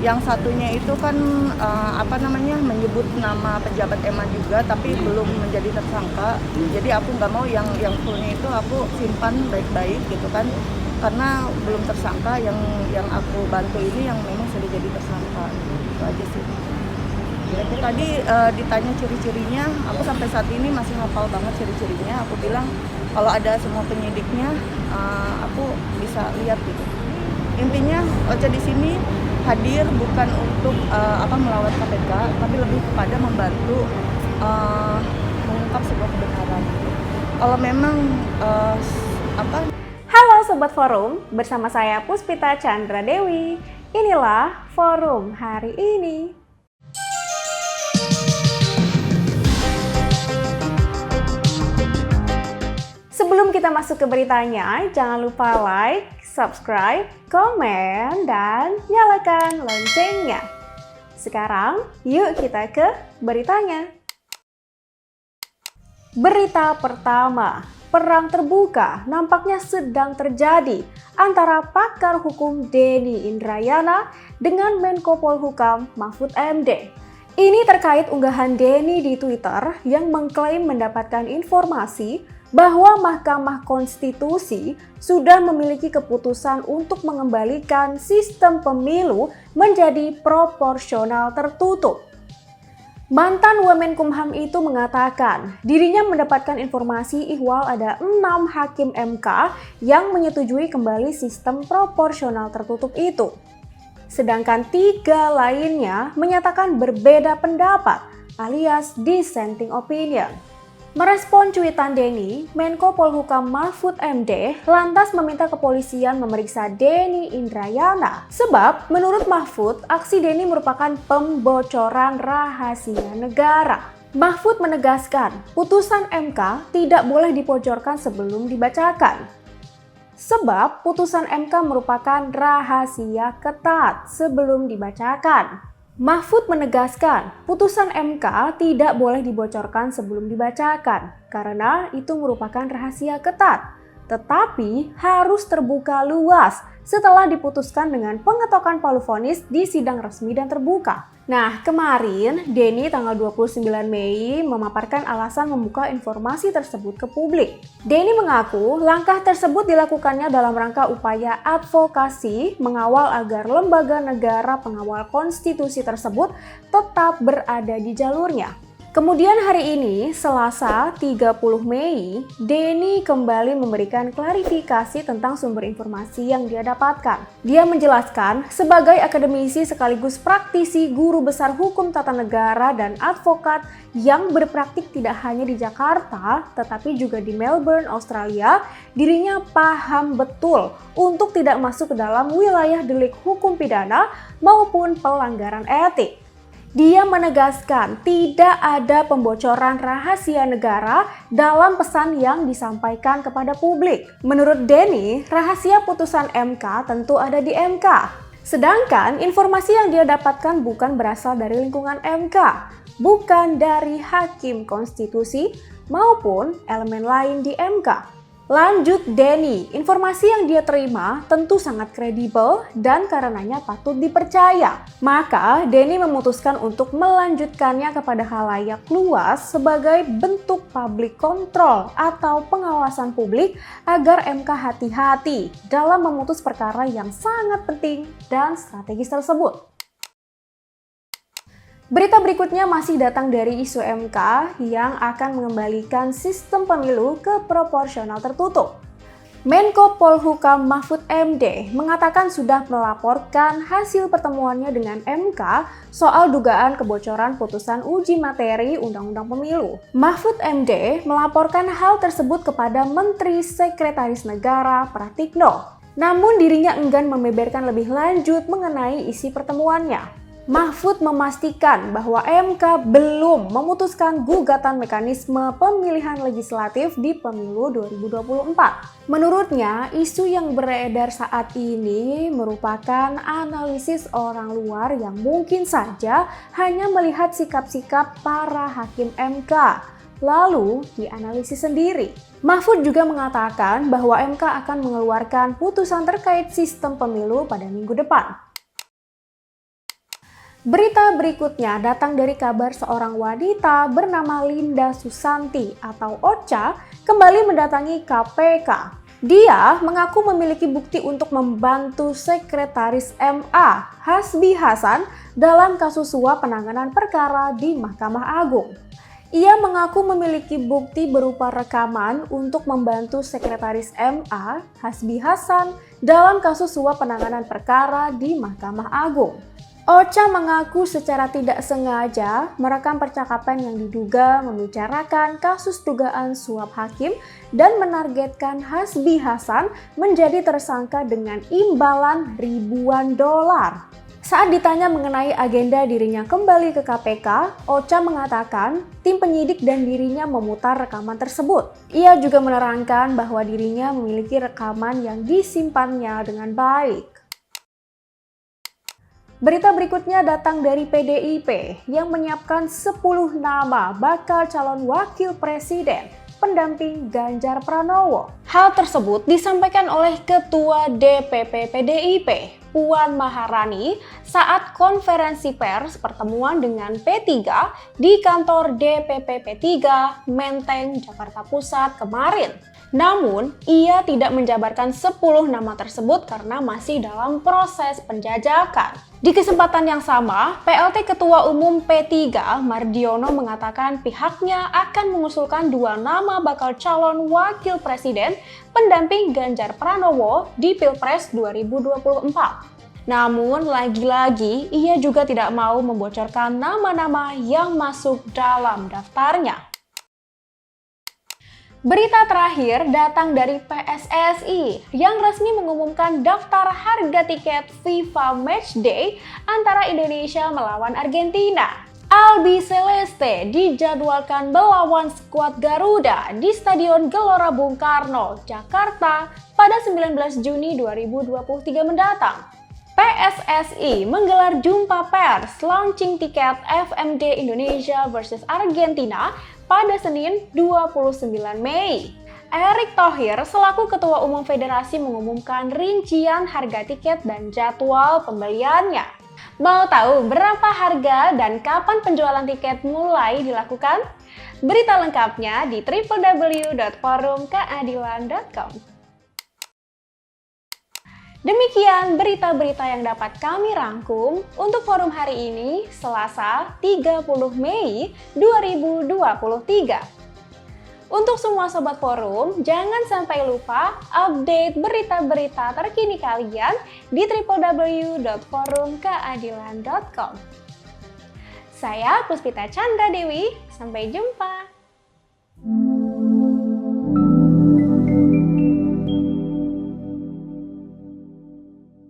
Yang satunya itu kan menyebut nama pejabat EMA juga, tapi belum menjadi tersangka. Jadi aku nggak mau yang fullnya itu aku simpan baik-baik gitu kan, karena belum tersangka. Yang aku bantu ini yang memang sudah jadi tersangka. Itu aja sih. Jadi tadi ditanya ciri-cirinya, aku sampai saat ini masih hafal banget ciri-cirinya. Aku bilang kalau ada semua penyidiknya, aku bisa lihat gitu. Intinya Ocha di sini hadir bukan untuk melawan KPK, tapi lebih kepada membantu mengungkap sebuah kebenaran. Kalau memang Halo Sobat Forum, bersama saya Puspita Chandra Dewi. Inilah Forum hari ini. Sebelum kita masuk ke beritanya, jangan lupa like, subscribe, komen, dan nyalakan loncengnya. Sekarang, yuk kita ke beritanya. Berita pertama, perang terbuka nampaknya sedang terjadi antara pakar hukum Denny Indrayana dengan Menko Polhukam Mahfud MD. Ini terkait unggahan Denny di Twitter yang mengklaim mendapatkan informasi bahwa Mahkamah Konstitusi sudah memiliki keputusan untuk mengembalikan sistem pemilu menjadi proporsional tertutup. Mantan Wamenkumham itu mengatakan dirinya mendapatkan informasi ihwal ada 6 hakim MK yang menyetujui kembali sistem proporsional tertutup itu. Sedangkan 3 lainnya menyatakan berbeda pendapat alias dissenting opinion. Merespon cuitan Denny, Menko Polhukam Mahfud MD lantas meminta kepolisian memeriksa Denny Indrayana. Sebab menurut Mahfud, aksi Denny merupakan pembocoran rahasia negara. Mahfud menegaskan, putusan MK tidak boleh dibocorkan sebelum dibacakan. Sebab putusan MK merupakan rahasia ketat sebelum dibacakan. Mahfud menegaskan, putusan MK tidak boleh dibocorkan sebelum dibacakan, karena itu merupakan rahasia ketat, tetapi harus terbuka luas setelah diputuskan dengan pengetokan palu vonis di sidang resmi dan terbuka. Nah, kemarin Denny tanggal 29 Mei memaparkan alasan membuka informasi tersebut ke publik. Denny mengaku langkah tersebut dilakukannya dalam rangka upaya advokasi mengawal agar lembaga negara pengawal konstitusi tersebut tetap berada di jalurnya. Kemudian hari ini, Selasa 30 Mei, Denny kembali memberikan klarifikasi tentang sumber informasi yang dia dapatkan. Dia menjelaskan, sebagai akademisi sekaligus praktisi guru besar hukum tata negara dan advokat yang berpraktik tidak hanya di Jakarta, tetapi juga di Melbourne, Australia, dirinya paham betul untuk tidak masuk ke dalam wilayah delik hukum pidana maupun pelanggaran etik. Dia menegaskan tidak ada pembocoran rahasia negara dalam pesan yang disampaikan kepada publik. Menurut Denny, rahasia putusan MK tentu ada di MK. Sedangkan informasi yang dia dapatkan bukan berasal dari lingkungan MK, bukan dari hakim konstitusi maupun elemen lain di MK. Lanjut Denny, informasi yang dia terima tentu sangat kredibel dan karenanya patut dipercaya. Maka Denny memutuskan untuk melanjutkannya kepada khalayak luas sebagai bentuk public control atau pengawasan publik agar MK hati-hati dalam memutus perkara yang sangat penting dan strategis tersebut. Berita berikutnya masih datang dari isu MK yang akan mengembalikan sistem pemilu ke proporsional tertutup. Menko Polhukam Mahfud MD mengatakan sudah melaporkan hasil pertemuannya dengan MK soal dugaan kebocoran putusan uji materi Undang-Undang Pemilu. Mahfud MD melaporkan hal tersebut kepada Menteri Sekretaris Negara Pratikno. Namun dirinya enggan membeberkan lebih lanjut mengenai isi pertemuannya. Mahfud memastikan bahwa MK belum memutuskan gugatan mekanisme pemilihan legislatif di pemilu 2024. Menurutnya, isu yang beredar saat ini merupakan analisis orang luar yang mungkin saja hanya melihat sikap-sikap para hakim MK, lalu dianalisis sendiri. Mahfud juga mengatakan bahwa MK akan mengeluarkan putusan terkait sistem pemilu pada minggu depan. Berita berikutnya datang dari kabar seorang wanita bernama Linda Susanti atau Ocha kembali mendatangi KPK. Dia mengaku memiliki bukti untuk membantu Sekretaris MA, Hasbi Hasan, dalam kasus suap penanganan perkara di Mahkamah Agung. Ia mengaku memiliki bukti berupa rekaman untuk membantu Sekretaris MA, Hasbi Hasan, dalam kasus suap penanganan perkara di Mahkamah Agung. Ocha mengaku secara tidak sengaja merekam percakapan yang diduga membicarakan kasus dugaan suap hakim dan menargetkan Hasbi Hasan menjadi tersangka dengan imbalan ribuan dolar. Saat ditanya mengenai agenda dirinya kembali ke KPK, Ocha mengatakan tim penyidik dan dirinya memutar rekaman tersebut. Ia juga menerangkan bahwa dirinya memiliki rekaman yang disimpannya dengan baik. Berita berikutnya datang dari PDIP yang menyiapkan 10 nama bakal calon wakil presiden pendamping Ganjar Pranowo. Hal tersebut disampaikan oleh Ketua DPP PDIP, Puan Maharani, saat konferensi pers pertemuan dengan P3 di kantor DPP P3 Menteng, Jakarta Pusat kemarin. Namun, ia tidak menjabarkan 10 nama tersebut karena masih dalam proses penjajakan. Di kesempatan yang sama, PLT Ketua Umum P3 Mardiono mengatakan pihaknya akan mengusulkan 2 nama bakal calon wakil presiden pendamping Ganjar Pranowo di Pilpres 2024. Namun, lagi-lagi ia juga tidak mau membocorkan nama-nama yang masuk dalam daftarnya. Berita terakhir datang dari PSSI yang resmi mengumumkan daftar harga tiket FIFA Matchday antara Indonesia melawan Argentina. Albi Celeste dijadwalkan melawan skuad Garuda di Stadion Gelora Bung Karno, Jakarta pada 19 Juni 2023 mendatang. PSSI menggelar jumpa pers launching tiket FMD Indonesia versus Argentina pada Senin 29 Mei. Erick Thohir selaku Ketua Umum Federasi mengumumkan rincian harga tiket dan jadwal pembeliannya. Mau tahu berapa harga dan kapan penjualan tiket mulai dilakukan? Berita lengkapnya di www.forumkeadilan.com. Demikian berita-berita yang dapat kami rangkum untuk forum hari ini, Selasa 30 Mei 2023. Untuk semua sobat forum, jangan sampai lupa update berita-berita terkini kalian di www.forumkeadilan.com. Saya Puspita Chandra Dewi, sampai jumpa.